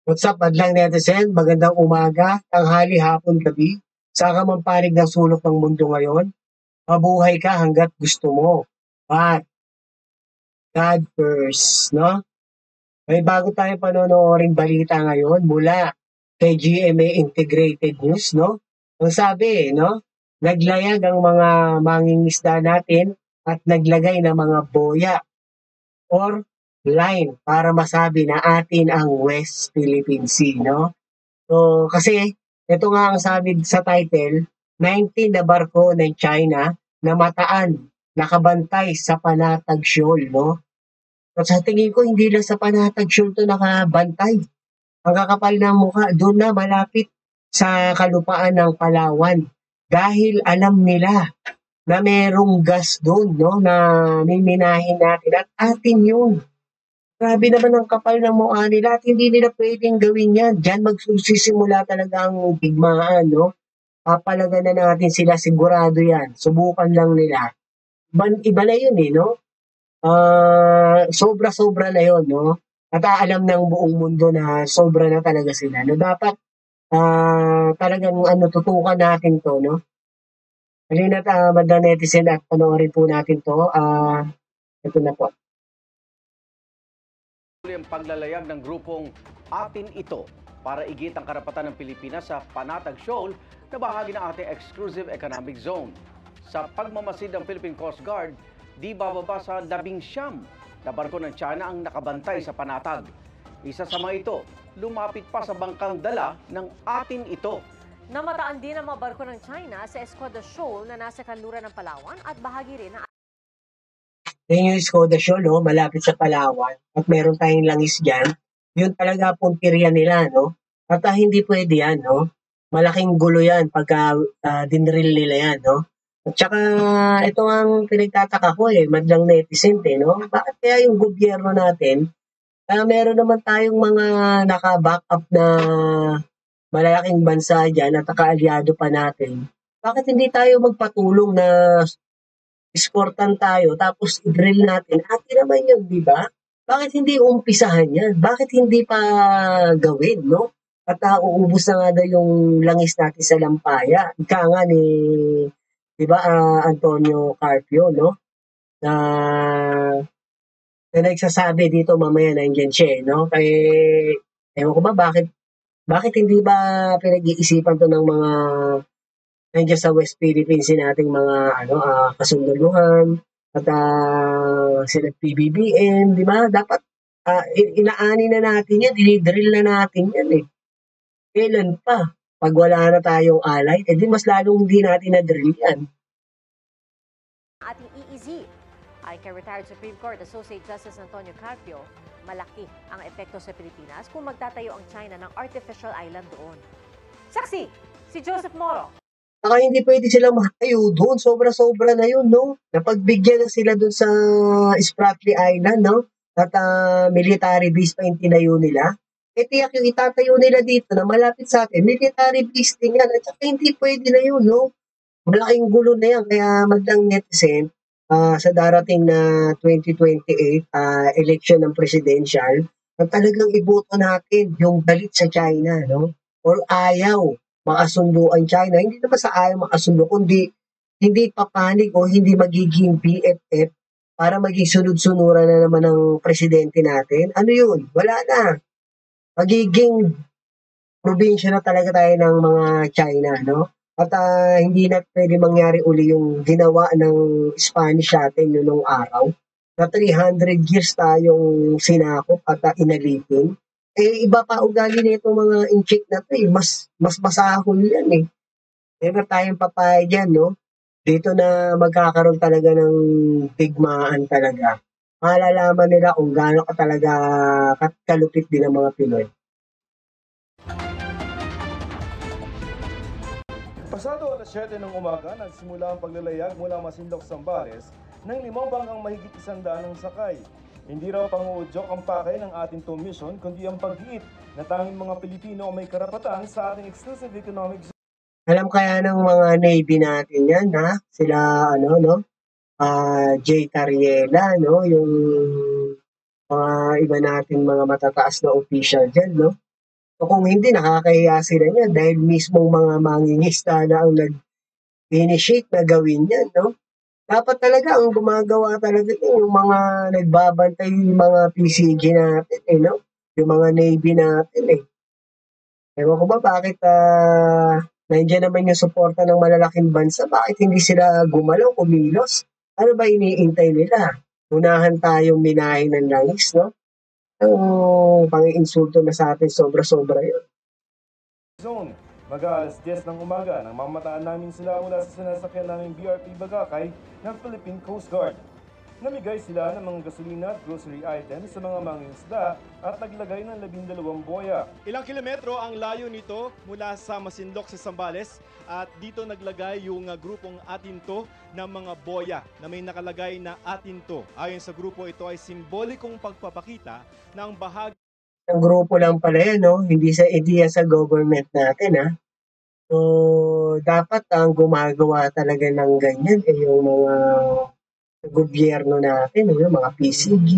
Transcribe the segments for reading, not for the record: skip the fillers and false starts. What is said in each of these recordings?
What's up, Adlang Netizen? Magandang umaga, tanghali, hapon, gabi. Saan ka man panig ng sulok ng mundo ngayon? Mabuhay ka hanggat gusto mo. But, God first, no? May bago tayong panonooring balita ngayon mula kay GMA Integrated News, no? Ang sabi, no? Naglayag ang mga mangingisda natin at naglagay ng mga boya or line para masabi na atin ang West Philippine Sea, no? So, kasi ito nga ang sabi sa title, 19 na barko ng China na mataan, nakabantay sa Panatag Shoal, no? At sa tingin ko, hindi lang sa Panatag Shoal to nakabantay. Ang kakapal ng mukha, doon na malapit sa kalupaan ng Palawan. Dahil alam nila na merong gas doon, no, na miminahin natin at atin yun. Grabe naman ang kapal ng mukha nila at hindi nila pwedeng gawin yan. Diyan magsisimula talaga ang digmaan, no? Papalagan na natin sila, sigurado yan. Subukan lang nila. Iba na yun eh, no? Sobra-sobra na yun, no? At alam ng buong mundo na sobra na talaga sila. No? Dapat talagang tutukan natin to, no? Halina't madlang netizen at panoorin po natin to. Ito na po. Ang paglalayag ng grupong Atin Ito para igit ang karapatan ng Pilipinas sa Panatag Shoal na bahagi ng ating exclusive economic zone. Sa pagmamasid ng Philippine Coast Guard, di bababa sa 19 na barko ng China ang nakabantay sa Panatag. Isa sa mga ito, lumapit pa sa bangkang dala ng Atin Ito. Namataan din ang mga barko ng China sa Escoda Shoal na nasa kanluran ng Palawan at bahagi rin ng Yan yung Escoda Shoal, no? Malapit sa Palawan. At meron tayong langis dyan. Yun talaga punteriya nila, no? At hindi pwede yan, no? Malaking gulo yan pagka dinrill nila yan, no? At saka, ito ang pinagtataka ko madlang netizen, no? Bakit kaya yung gobyerno natin, meron naman tayong mga naka-back up na malaking bansa dyan at kaalyado pa natin. Bakit hindi tayo magpatulong na exportan tayo tapos i-drill natin? Atin naman yun, di ba? Bakit hindi umpisahan yan? Bakit hindi pa gawin, no? At uubos na nga daw yung langis natin sa Lampaya. Ika nga ni, di ba, Antonio Carpio, no? Na nagsasabi dito mamaya nandiyan siya, no? Kaya, ewan ko ba, bakit hindi ba pinag-iisipan to ng mga nandiyan sa West Philippines nating mga kasundaluhan at sila PBBM, di ba? Dapat inaani na natin yan, dinidrill na natin yan eh. Kailan pa? Pag wala na tayong alay, edi mas lalong hindi natin na-drill yan. ating EEZ. Ay kay retired Supreme Court Associate Justice Antonio Carpio, malaki ang epekto sa Pilipinas kung magtatayo ang China ng artificial island doon. Saksi, si Joseph Moro. Saka hindi pwede silang makayo doon. Sobra-sobra na yun, no? Napagbigyan na sila doon sa Spratly Island, no? At military base pa yung tinayo nila. E tiyak yung itatayo nila dito na malapit sa atin, military base din yan. At saka hindi pwede na yun, no? Malaking gulo na yan. Kaya madlang netizen, sa darating na 2028 election ng presidential, na talagang iboto natin yung galit sa China, no? Or ayaw makasundo ang China. Hindi naman sa ayaw makasundo, kundi hindi papanig o hindi magiging BFF para maging sunod-sunuran na naman ng presidente natin. Ano yun? Wala na. Magiging probinsya na talaga tayo ng mga China, no? At hindi na pwede mangyari uli yung ginawa ng Spanish natin noong araw na 300 years tayong sinakop at inalipin. Iba pa ugali nito mga inchik na to mas masahol yan eh. Never tayong papayag yan, no? Dito na magkakaroon talaga ng digmaan talaga. Malalaman nila kung gaano ka talaga kalupit din ng mga Pinoy. Pasado alas 7 ng umaga, nagsimula ang paglalayag mula Masinloc, Zambales ng 5 bangkang mahigit 100 ng sakay. Hindi raw panguudyok ang pakay ng ating tow mission, kundi ang pag-iit na tanging mga Pilipino ang may karapatan sa ating exclusive economic zone. Alam kaya ng mga Navy natin yan, ha? Sila, Jay Cariela, no? Yung mga iba nating mga matataas na official dyan, no? So kung hindi, nakakahiya sila niyan dahil mismong mga mangingisda na ang nag-initiate na gawin yan, no? Dapat talaga ang gumagawa talaga yung mga nagbabantay, yung mga PCG natin, no? Yung mga Navy natin, eh. Ewan ko ba bakit nandiyan naman yung suporta ng malalaking bansa, bakit hindi sila gumalaw, kumilos? Ano ba iniintay nila? Unahan tayong minahin ng langis, no? Ang pang-iinsulto na sa atin, sobra-sobra yun. Zone. Mag-aalas 10 ng umaga nang mamataan namin sila mula sa sinasakyan naming BRP Bagakay ng Philippine Coast Guard. Namigay sila ng mga gasolina at grocery items sa mga mangingisda at naglagay ng 12 boya. Ilang kilometro ang layo nito mula sa Masinloc sa Zambales at dito naglagay yung grupong Atinto ng mga boya na may nakalagay na Atinto. Ayon sa grupo, ito ay simbolikong pagpapakita ng bahagi Ang grupo lang pala yan, no? Hindi yan sa government natin, ha? So, dapat ang gumagawa talaga ng ganyan yung mga gobyerno natin, yung mga PCG,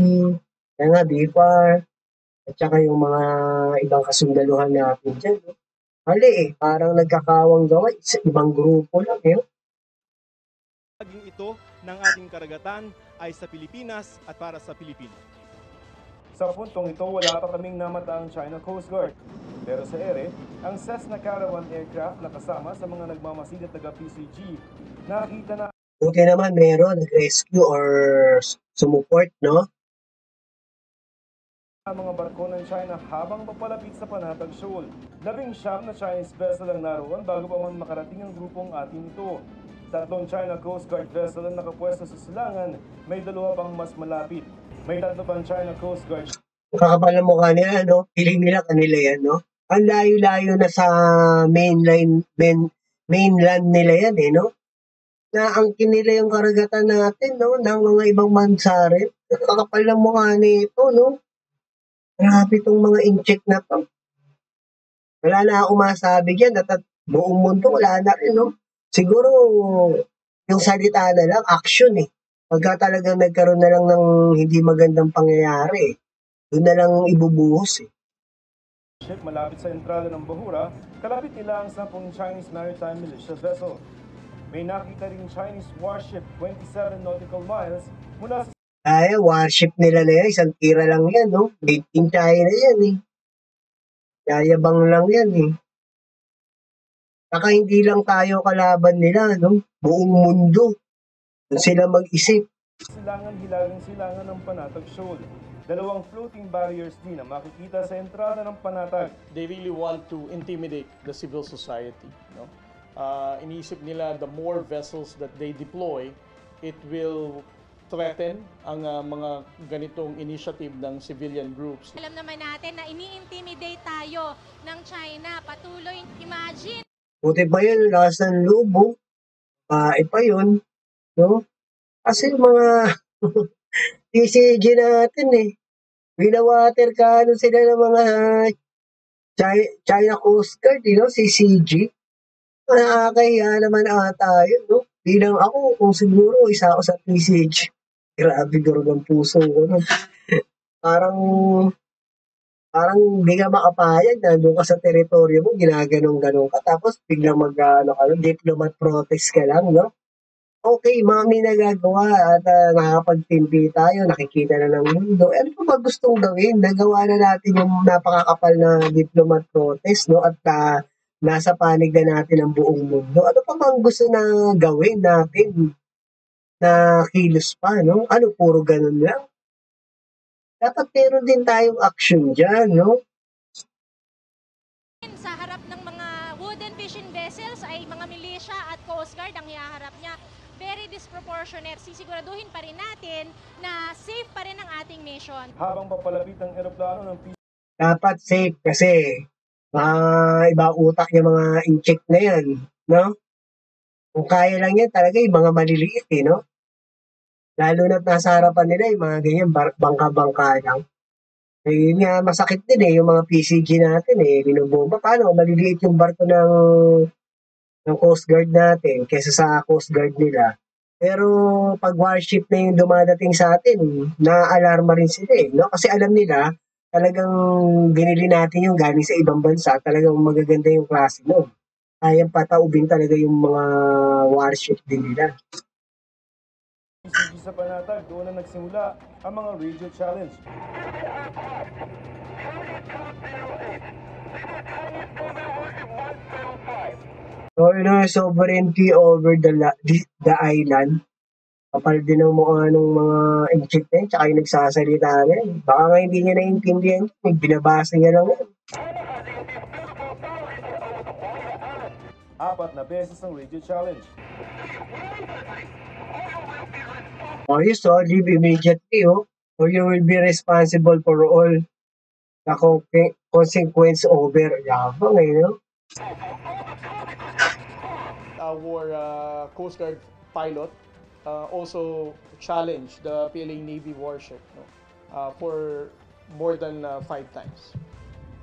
kaya nga, BIFAR, at saka yung mga ibang kasundaluhan natin dyan. No? Mali parang nagkakawang gawa sa ibang grupo lang. ito ng ating karagatan ay sa Pilipinas at para sa Pilipino. Sa puntong ito, wala pa kaming namataang China Coast Guard. Pero sa ere, ang Cessna Caravan aircraft na kasama sa mga nagmamasid at taga-PCG, nakita na Buti naman meron nag-rescue or sumuport, no? ang mga barko ng China habang papalapit sa Panatag Shoal. 19 na Chinese vessel ang naroon bago pa man makarating ang grupong atin ito. 3 China Coast Guard vessel ang nakapwesto sa silangan, may 2 pang mas malapit. May 3 pang China Coast Guard. Kakapal na mukha nila, no? Piling nila kanila yan, no? Ang layo-layo na sa mainland nila yan, no? Naangkin nila yung karagatan natin, no? Ng mga ibang bansa rin. Kakapal na mukha nito, no? Grabe itong mga incheck na to. Wala na akong masabi dyan at buong mundo wala na rin, no? Siguro, yung salita na lang, action Pagka talagang nagkaroon na lang ng hindi magandang pangyayari, doon na lang ibubuhos Ship malapit sa entrada ng Bahura, kalapit nila ang 10 Chinese Maritime Militia vessel. May nakita rin Chinese warship 27 nautical miles mula sa warship nila na yan, isang tira lang yan, no? Made in China yan, Yayabang lang yan, Saka hindi lang tayo kalaban nila, no? Buong mundo. Doon sila mag-isip. hilagang silangan ng Panatag Shoal. 2 floating barriers din ang makikita sa entrada ng Panatag. They really want to intimidate the civil society. No? Iniisip nila the more vessels that they deploy, it will threaten ang mga ganitong initiative ng civilian groups. Alam naman natin na ini-intimidate tayo ng China. Patuloy, imagine. Buti pa yun, lakas ng lubo. Pa yun, no? Kasi mga PCG natin, Winawater ka sila ng mga China Coast Guard, CCG. Nakakahiya naman ata yun, no? Bilang ako, kung siguro isa ako sa PCG. Grabe, durog ang puso ko. No? parang hindi ka makapayag na doon ka sa teritoryo mo, ginaganong-ganong ka, tapos biglang diplomat protest ka lang, no? Okay, may nagagawa at nakakapagtimpi tayo, nakikita na ng mundo. Ano pa ba gustong gawin? Nagawa na natin yung napakakapal na diplomat protest, no? At nasa panig na natin ang buong mundo. Ano pa bang gusto na gawin natin na kilos pa, no? Ano, puro ganun lang? Dapat meron din tayong action dyan, no? Sa harap ng mga wooden fishing vessels ay mga militia at Coast Guard ang hiharap niya. Very disproportionate. Sisiguraduhin pa rin natin na safe pa rin ang ating mission. Habang papalapit ang eroplano ng Dapat safe kasi iba utak yung mga incheck na yan, no? Kung kaya lang yan talaga yung mga maliliit, no? Lalo na't nasa harapan nila yung mga ganyan, bangka-bangka lang. Yun nga, masakit din yung mga PCG natin, binubomba. Paano? Maliliit yung barko ng Coast Guard natin kaysa sa Coast Guard nila. Pero pag warship na yung dumadating sa atin, na-alarma rin sila, no? Kasi alam nila, talagang binili natin yung galing sa ibang bansa, talagang magaganda yung klase nun. Kayang pataubin talaga yung mga warship din nila. PCG sa Panatag, doon na nagsimula ang mga Radio Challenge. So, sovereignty over the island. Kapal din ang mukha ng mga enchik na yun, tsaka yung nagsasalita na yun. Baka nga hindi niya naiintindihan yun, binabasa niya lang yun. 4 na beses ang Radio Challenge. Ayos, leave immediately, or you will be responsible for all the consequence over. Yabang, no? Our Coast Guard pilot also challenged the PLA Navy warship for more than 5 times.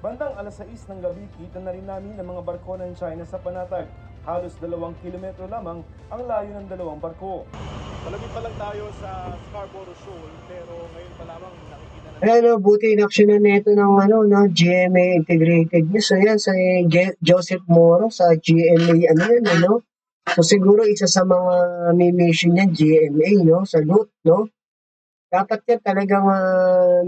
Bandang alas 6 ng gabi, kita na rin namin ang mga barko ng China sa Panatag. Halos 2 kilometro lamang ang layo ng 2 barko. Malapit pa lang tayo sa Scarborough Shoal, pero ngayon pa lamang nakikita na Ayan, buti in-actionan nito ng GMA Integrated News. So yan, sa Joseph Moro sa GMA, So siguro isa sa mga mission niya, GMA, sa loot, Dapat yan talagang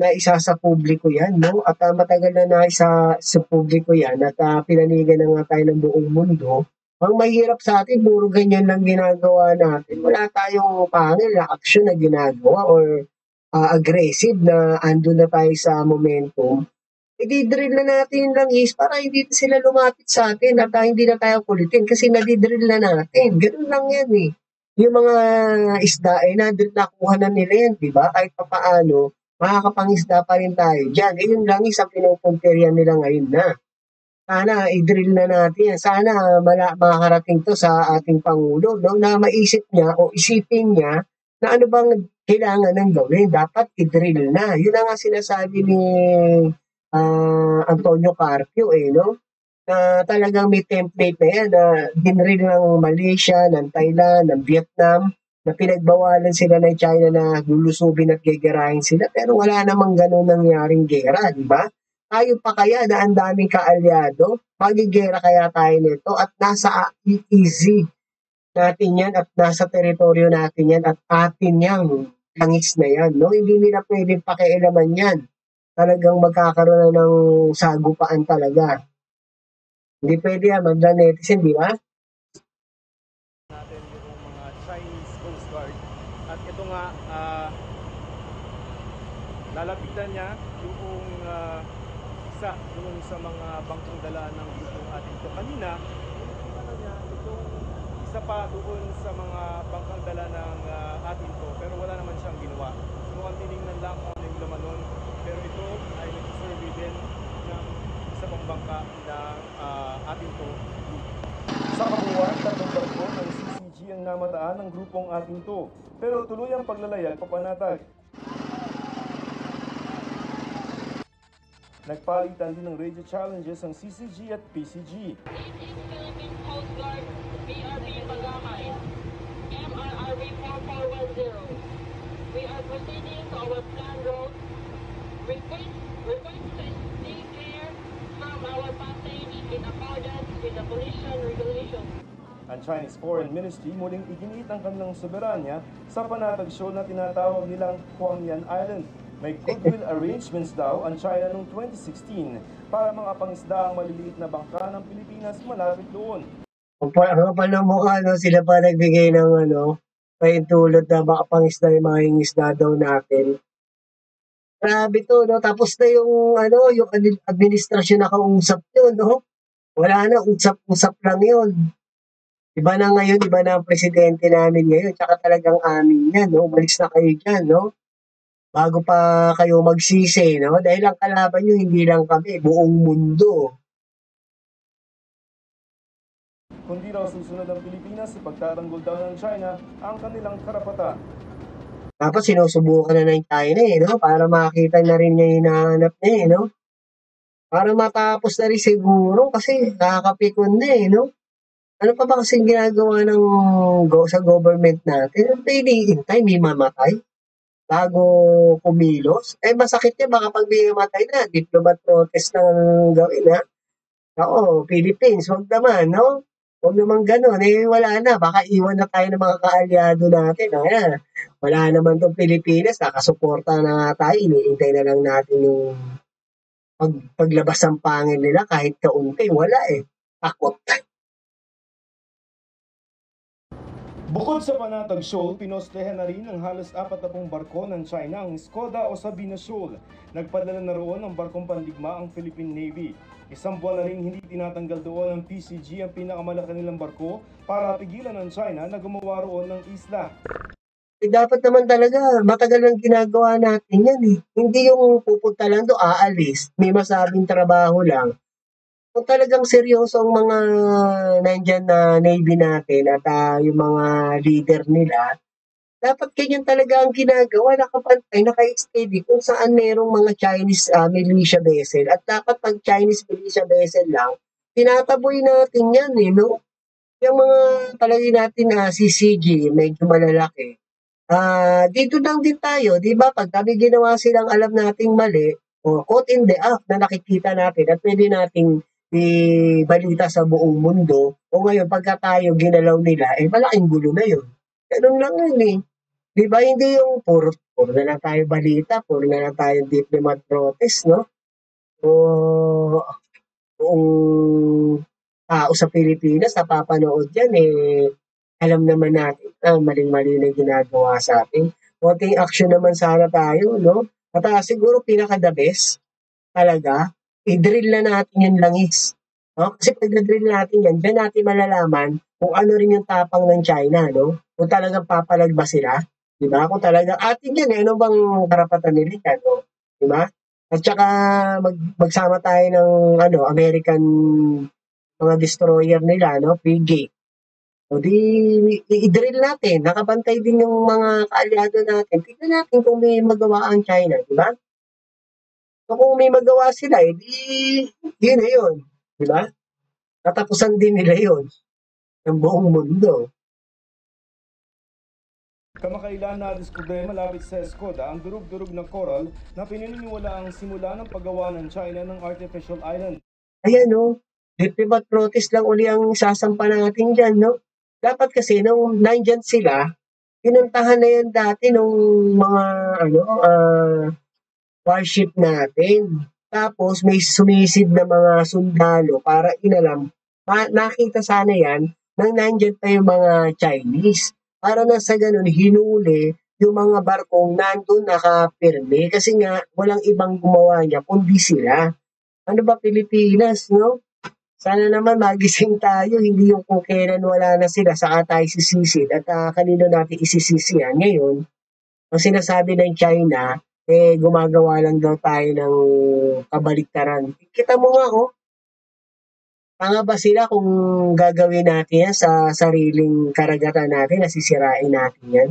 naisa sa publiko yan, At matagal na naisa sa publiko yan at pinanigan na nga tayo ng buong mundo. Ang mahirap sa atin, puro ganyan lang ginagawa natin. Wala tayong pangil na action na ginagawa or aggressive na andun na tayo sa momentum. I-drill na natin yung langis para hindi sila lumapit sa atin at hindi na tayo kulitin kasi nadidrill na natin. Ganun lang yan Yung mga isda nakuha na nila yan, di ba? Kahit papaano, makakapangisda pa rin tayo dyan. Yung langis ang pinupunterian nila ngayon na. Sana i-drill na natin yan. Sana makakarating to sa ating Pangulo, na maisip niya o isipin niya na ano bang kailangan ng gawin. Dapat i-drill na. Yun na nga sinasabi ni Antonio Carpio, na talagang may template na yan na dinril ng Malaysia, ng Thailand, ng Vietnam, na pinagbawalan sila ng China na lulusubin at gegerahin sila. Pero wala namang ganun nangyaring gera, di ba? Tayo pa kaya na ang daming kaalyado, magigera kaya tayo nito at nasa easy natin yan at nasa teritoryo natin yan at atin yung langis na yan. Hindi nila pwedeng pakialaman yan. Talagang magkakaroon na ng sagupaan talaga. Hindi pwede yan, magla netizen, di ba? natin yung mga Chinese Coast Guard. At ito nga, lalapitan niya yung isa doon sa mga bangkang dala ng grupong atin ito. Kanina, itong isa pa doon sa mga bangkang dala ng atin ito, pero wala naman siyang ginawa. Mukhang tinignan lang kung ano yung laman nun, pero ito ay nag-survey din ng isa pang bangka na atin ito. Sa kabuuan, 3 barko ng CCG ang namataan ng grupong ating to. Pero tuloy ang paglalayag papanatag. Nagpalitan din ng radio challenges ang CCG at PCG. Philippine Coast Guard, BRB Pagamay, MRRB 4410. We are proceeding to our planned route. Request to stay clear from our passage in accordance with the collision regulations. Ang Chinese Foreign Ministry muling iginiit ang kanilang soberanya sa panatag shoal na tinatawag nilang Huangyan Island. May goodwill arrangements daw ang China noong 2016 para mga pangisda ang maliliit na bangka ng Pilipinas malapit doon. Ang kapal ng mukha, sila pa nagbigay ng paintulot na baka pangisda yung mga isda daw natin. Grabe to, Tapos na yung administrasyon na kausap yun, Wala na, usap-usap lang yun. Iba na ngayon, iba na ang presidente namin ngayon, tsaka talagang amin yan, Umalis na kayo dyan, Bago pa kayo magsisi, Dahil ang kalaban nyo, hindi lang kami, buong mundo. Kundi raw susunod ang Pilipinas sa pagtatanggol daw ng China ang kanilang karapatan. Tapos sinusubukan na ng China, Para makita na rin niya yung hinahanap niya, Para matapos na rin siguro kasi nakakapikon na, Ano pa ba kasing ginagawa sa government natin? Ang pinihintay, may mamatay. bago kumilos. Eh, masakit yan baka 'pag may namatay na, diplomat protest ang gawin, ha? Naku, Philippines, wag naman, 'no? Wag naman gano'n, eh, wala na baka iwan na tayo ng mga kaalyado natin, ayan. Wala naman 'tong Pilipinas, nakasuporta na nga tayo, iniintay na lang natin yung paglabas ng pangil nila kahit kaunti, wala, eh, takot. Bukod sa Panatag Shoal, pinostehan na rin ng halos 40 barko ng China ang Skoda o Sabina Shoal. Nagpadala na roon ng barkong pandigma ang Philippine Navy. Isang buwan na rin hindi tinatanggal doon ng PCG ang pinakamalaki nilang barko para pigilan ng China na gumawa roon ng isla. Eh, dapat naman talaga matagal nang ginagawa natin yan, eh. Hindi yung pupunta lang do'n, aalis, may masabing trabaho lang. Kung talagang seryoso ang mga nandiyan na Navy natin at, yung mga leader nila, dapat ganyan talaga ang ginagawa, nakapantay, naka-steady kung saan merong mga Chinese, militia vessel at dapat 'pag Chinese militia vessel lang, tinataboy natin yan, eh, 'no? Yung mga palagay natin na CCG medyo malalaki, dito lang din tayo, 'di ba? 'Pag may ginawa silang alam nating mali o caught in the act na nakikita natin at pwede nating ibalita sa buong mundo o ngayon pagka tayo ginalaw nila, eh, malaking gulo na yun. Ganun lang yun, eh. 'Di ba hindi yung puro na lang tayo balita, puro na lang tayo diplomat protest, 'no? O buong tao sa Pilipinas napapanood yan, eh, alam naman natin na maling-mali na yung ginagawa sa'tin. Konting aksyon naman sana tayo, 'no? At, siguro pinaka-the best talaga, i-drill na natin yung langis, 'no? Kasi 'pag na-drill natin yan, diyan natin malalaman kung ano rin yung tapang ng China, 'no? Kung talagang papalag ba sila, 'di ba? Kung talagang atin yan, eh, ano bang karapatan nila diyan, 'no? 'Di ba? At saka magsama tayo ng ano, American mga destroyer nila, 'no, frigate. O di i-drill natin, nakabantay din yung mga kaalyado natin. Tignan natin kung may magawa ang China, 'di ba? So kung may magawa sila, eh di yun na yun, 'di ba? Katapusan din nila yun ng buong mundo. Kamakailan na diskubre malapit sa Skoda ang durug-durug ng coral na pinaniniwala ang simula ng paggawa ng China ng artificial island. Ayan, no, diplomat protest lang uli ang sasampa natin dyan, no? Dapat kasi nung nandyan sila, pinuntahan na yan dati nung mga ano, warship natin. Tapos may sumisid na mga sundalo para inalam, nakita sana yan nang nandyan pa yung mga Chinese. Para na sa ganun, hinuli yung mga barkong nandun nakapirme kasi nga walang ibang gumawa niya kundi sila. Ano ba Pilipinas, no? Sana naman magising tayo, hindi yung kung kailan wala na sila, saka tayo sisisid at kanino natin isisisi yan. Ngayon, ang sinasabi ng China, eh gumagawa lang daw tayo ng kabaliktaran. Kita mo nga, oh, tanga ba sila kung gagawin natin yan sa sariling karagatan natin, nasisirain natin yan?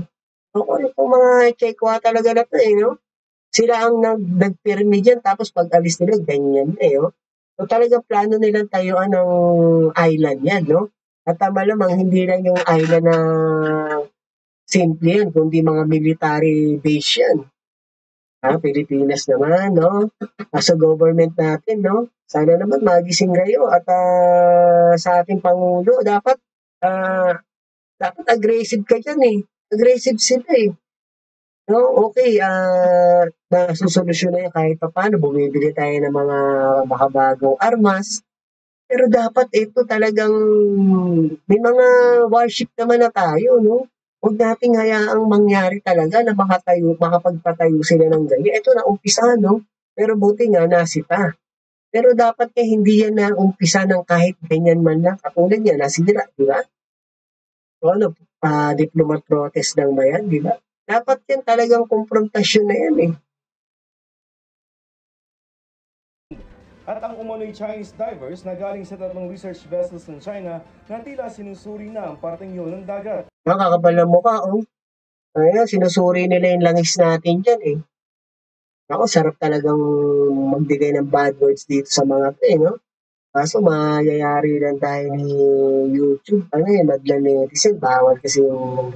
Ako rin itong mga Chekwa talaga na to, eh, no? Sila ang nagpirmi dyan, tapos pag alis nila, ganyan na, eh, oh. So talagang plano nilang tayuan ng island yan, no? At malamang hindi lang yung island na simple yan, kundi mga military base yan. Pilipinas naman, no? Sa government natin, no? Sana naman magising kayo at sa ating Pangulo, dapat aggressive ka dyan, eh. Aggressive sila, eh. No, okay, nasusolusyon na yan kahit papaano, bumibili tayo ng mga makabagong armas. Pero dapat ito talagang may mga warship naman na tayo, no? Huwag nating hayaang mangyari talaga na makapagpatayo sila ng ganyan. Ito na umpisa, no? Pero buti nga nasita. Pero dapat nga hindi yan na umpisa ng kahit ganyan man lang. Katulad niya, nasira, di ba? So ano, diplomat protest lang ba yan, di ba? Dapat yan talagang komprontasyon na yan, eh. At ang umano'y Chinese divers na galing sa 3 research vessels ng China na tila sinusuri na ang parteng yun ng dagat. Nakakapal na mukha, oh. Ayan, sinusuri nila yung langis natin dyan, eh. Ako, sarap talagang magbigay ng bad words dito sa mga to, eh, no? Kaso mayayari lang tayo ni YouTube. Ano eh, madla netizen, bawal kasi yung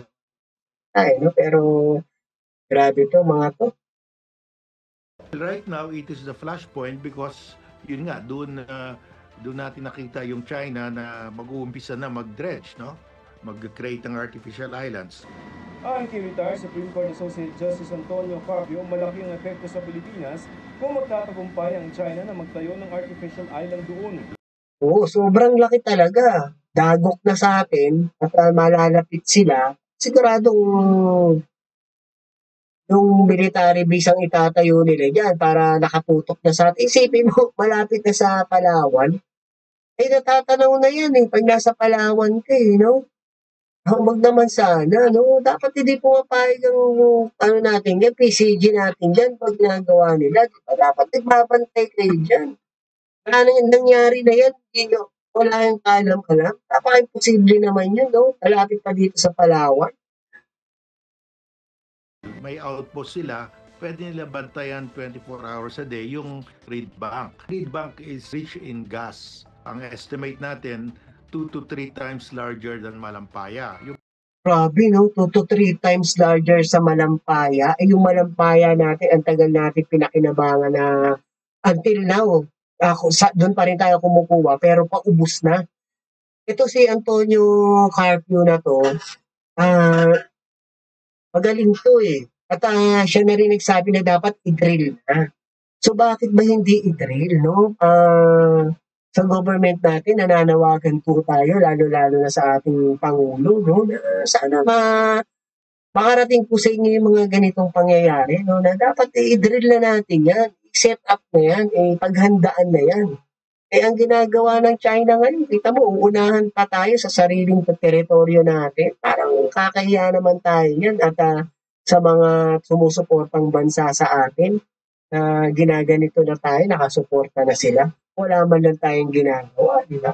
no? Pero Grabe to, mga to. Right now, it is the flashpoint because yun nga, doon natin nakita yung China na mag-uumpisa na mag-dredge, no? Mag-create ng artificial islands. Ayon kay retired Supreme Court Associate Justice Antonio Carpio, malaki ang epekto sa Pilipinas kung magtatagumpay ang China na magtayo ng artificial island doon. Oo, sobrang laki talaga. Dagok na sa atin at malalapit sila. Siguradong yung military base ang itatayo nila dyan para nakaputok na sa atin. Isipin mo, malapit na sa Palawan. Eh, natatanaw na yan eh, pag nasa Palawan ka eh, no? Huwag naman sana, no? Dapat hindi pumapayag ang, ano natin yan, PCG natin dyan pag ginagawa nila. Diba? Dapat nagbabantay kayo dyan. Wala na yung nangyari na yan, hindi nyo, wala yung kalam-alam. Napaka-imposible naman yun, no? Malapit pa dito sa Palawan. May outpost sila, pwede nila bantayan 24 hours a day yung Reed Bank. Reed Bank is rich in gas. Ang estimate natin, 2 to 3 times larger than Malampaya. Grabe, no? 2 to 3 times larger sa Malampaya. Eh, yung Malampaya natin, ang tagal natin pinakinabangan na until now, doon pa rin tayo kumukuha, pero paubos na. Ito si Antonio Carpio na to, magaling to eh. At siya na rin nagsabi na dapat i-drill na. So bakit ba hindi i-drill, no? Sa government natin, nananawagan po tayo, lalo-lalo na sa ating Pangulo, no? Na sana makarating po sa inyo yung mga ganitong pangyayari, no? Na dapat i-drill na natin yan, i-set up na yan, paghandaan na yan. Eh, ang ginagawa ng China ngayon, kita mo, uunahan pa tayo sa sariling teritoryo natin. Parang kakahiya naman tayo yan at sa mga sumusuportang bansa sa atin, ginaganito na tayo, nakasuporta na sila. Wala man lang tayong ginagawa, di ba?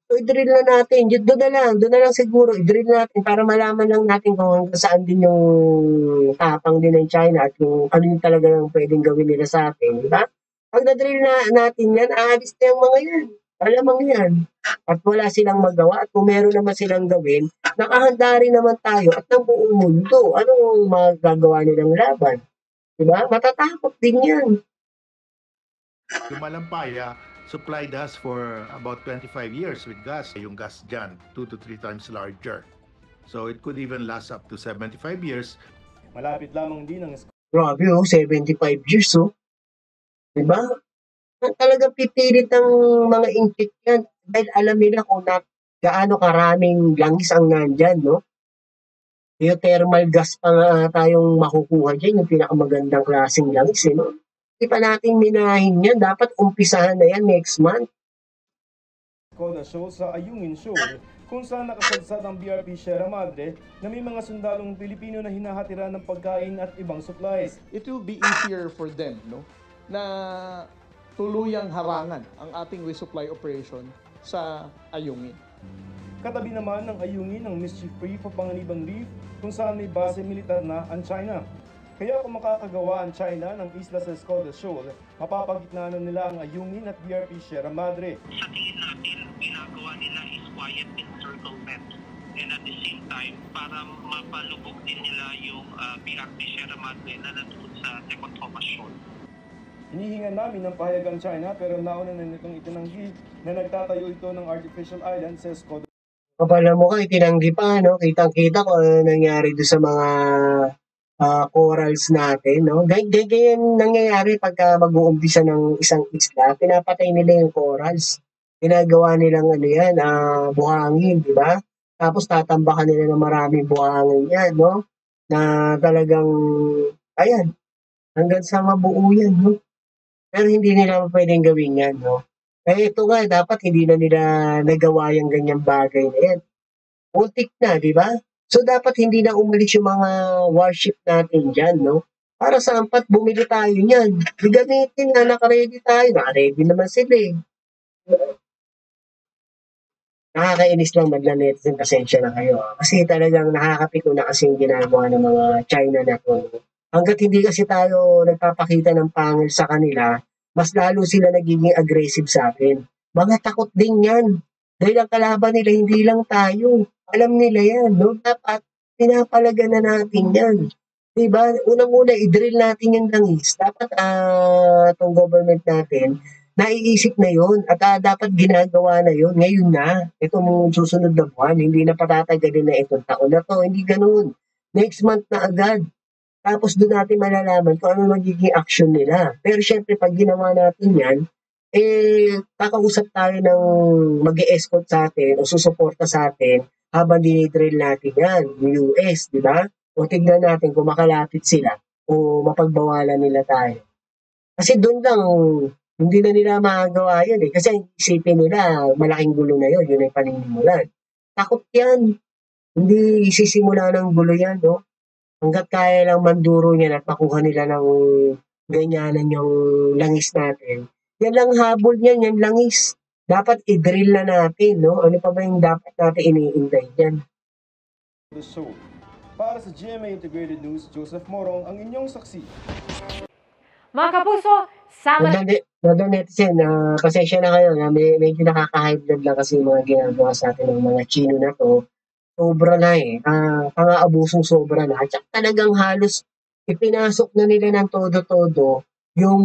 So, i-drill na natin. Doon na lang siguro, i-drill natin para malaman lang natin kung hanggang saan din yung tapang din ng China at yung ano yung talaga yung pwedeng gawin nila sa atin, di ba? Pag na-drill na natin yan, aalis na yung mga yan. Alamang yan. At wala silang magawa. At kung meron naman silang gawin, nakahanda rin naman tayo at ng buong mundo. Anong magagawa nilang laban? Diba? Matatakot din yan. Yung Malampaya supplied us for about 25 years with gas. Yung gas dyan, 2 to 3 times larger. So it could even last up to 75 years. Malapit lamang din ang Grabe 75 years Diba? Talagang pipilit ang mga inchik yan dahil alam nila kung gaano karaming langis ang nandyan, no? Geothermal gas pa nga tayong makukuha dyan, yung pinakamagandang klaseng langis, no? Hindi pa natin minahin yan. Dapat umpisahan na yan next month. Escoda Show sa Ayungin Show, kung saan nakasadsad ang BRP Sierra Madre na may mga sundalong Pilipino na hinahatiran ng pagkain at ibang supplies. It will be easier for them, no, na tuluyang harangan ang ating resupply operation sa Ayungin. Katabi naman ng Ayungin ang Mischief Reef o Panganiban Reef kung saan may base militar na ang China. Kaya kung makakagawa ang China ng isla sa Escoda Shoal, mapapagitnaanan nila ang Ayungin at BRP Sierra Madre. Sa tingin natin, ginagawa nila is quiet encirclement. And at the same time, para mapalubog din nila yung BRP Sierra Madre na nandun sa Second Thomas Shoal. Hinihingan namin ng pahayag ang China pero nauna na nitong itinanggi na nagtatayo ito ng artificial island sa Escoda. Kapala mo ka, itinanggi pa, no? Kitang-kita ko ano nangyari doon sa mga corals natin, no? Ganyan nangyayari pagka mag-uumpisa ng isang isla, pinapatay nila yung corals. Ginagawa nilang ano yan, buhangin, di ba? Tapos tatambakan nila ng maraming buhangin yan, no? Na talagang, ayan, hanggang sa mabuo yan, no? Pero hindi nila pwedeng gawin yan, no? Kaya ito nga, dapat hindi na nila nagawa yung ganyang bagay na yan. Muntik na, di ba? So, dapat hindi na umalis yung mga warship natin dyan, no? Para sa ampat, bumili tayo niyan. Gamitin na, naka-ready tayo. Naka-ready naman sila eh. Nakakainis lang magla-netizen, pasensya na kayo. Kasi talagang nakakapiko na kasi yung ginagawa ng mga China na to. Hanggat hindi kasi tayo nagpapakita ng pangil sa kanila, mas lalo sila nagiging aggressive sa atin. Mga takot din yan. Dahil ang kalaban nila, hindi lang tayo. Alam nila yan, no? Dapat pinapalagan na natin yan. Diba? Unang-una, i-drill natin yung langis. Dapat itong government natin, naiisip na yun at dapat ginagawa na yun. Ngayon na, itong susunod na buwan, hindi na patatagalin na itong taon na to. Hindi ganun. Next month na agad. Tapos doon natin malalaman kung ano magiging action nila. Pero syempre, pag ginawa natin yan, kakausap tayo ng mag-e-escort sa atin o susuporta sa atin habang dinidrill natin yan, yung US, di ba? O tignan natin kung makalapit sila o mapagbawalan nila tayo. Kasi doon lang, hindi na nila magagawa yun eh. Kasi isipin nila, malaking gulo na yun, yun ay paninimulan. Takot yan. Hindi sisimula ng gulo yan, no? Hanggat kaya lang manduro niyan at makuha nila ng ganyanan yung langis natin. Yan lang habol niyan, yan langis. Dapat i-drill na natin, no? Ano pa ba yung dapat natin iniintay dyan? The show. Para sa GMA Integrated News, Joseph Morong ang inyong saksi. Mga kapuso, sama Brother Netizen, pasensya na kayo na medyo nakaka-high blood lang kasi yung mga ginagawa sa atin ng mga Chino na to. Sobra na eh. Pang-aabusong sobra na. At talagang halos ipinasok na nila ng todo-todo yung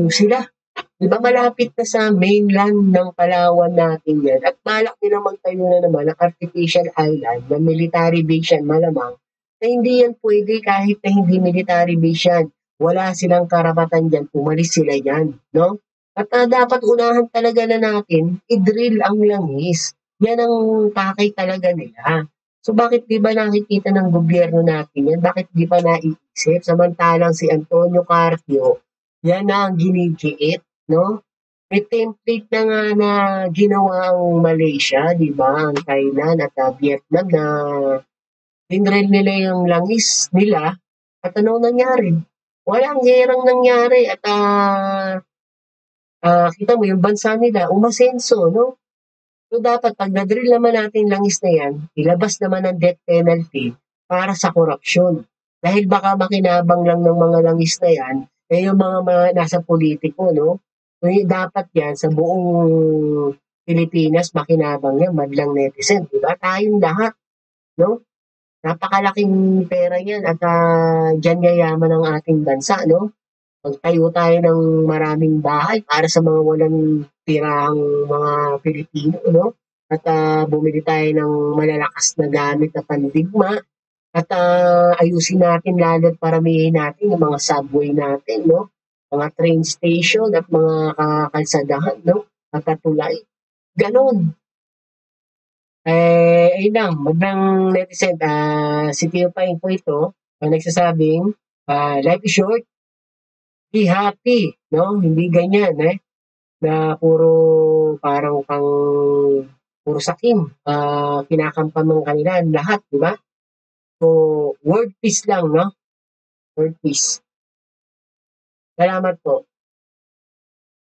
sila. Di ba malapit na sa mainland ng Palawan natin yan at balak nila magtayo na naman ng artificial island na military base yan malamang na hindi yan pwede kahit na hindi military base yan. Wala silang karapatan dyan, umalis sila yan, no? At dapat unahan talaga na natin, i-drill ang langis. Yan ang pakay talaga nila. So bakit di ba nakikita ng gobyerno natin yan? Bakit di ba naiisip? Samantalang si Antonio Carpio, yan na ang ginigiit, no? May template na nga na ginawa ang Malaysia, di ba? Ang Thailand at Vietnam na dinrel nila yung langis nila at ano nangyari? Walang gerang nangyari at kita mo yung bansa nila umasenso, no? So dapat pag na-drill naman natin langis na yan, ilabas naman ang death penalty para sa korupsyon. Dahil baka makinabang lang ng mga langis na yan, yung mga nasa politiko, no? So dapat yan sa buong Pilipinas makinabang yan, madlang netizen, di ba? Tayong lahat, no? Napakalaking pera yan at dyan yayaman ang ating bansa, no? Magtayo tayo ng maraming bahay para sa mga walang tirang mga Pilipino, no? At bumili tayo ng malalakas na gamit na pandigma at ayusin natin lalo at paramihin natin yung mga subway natin, no? Mga train station at mga kalsadahan, no? At tulay. Ganon. Ayun lang, magandang netizen, si Tio Paing po ito, nagsasabing, life is short, be happy, no? Hindi ganyan, na puro sakim, kinakampan ng kanila, lahat, di ba? So, word peace lang, no? Word peace. Salamat po.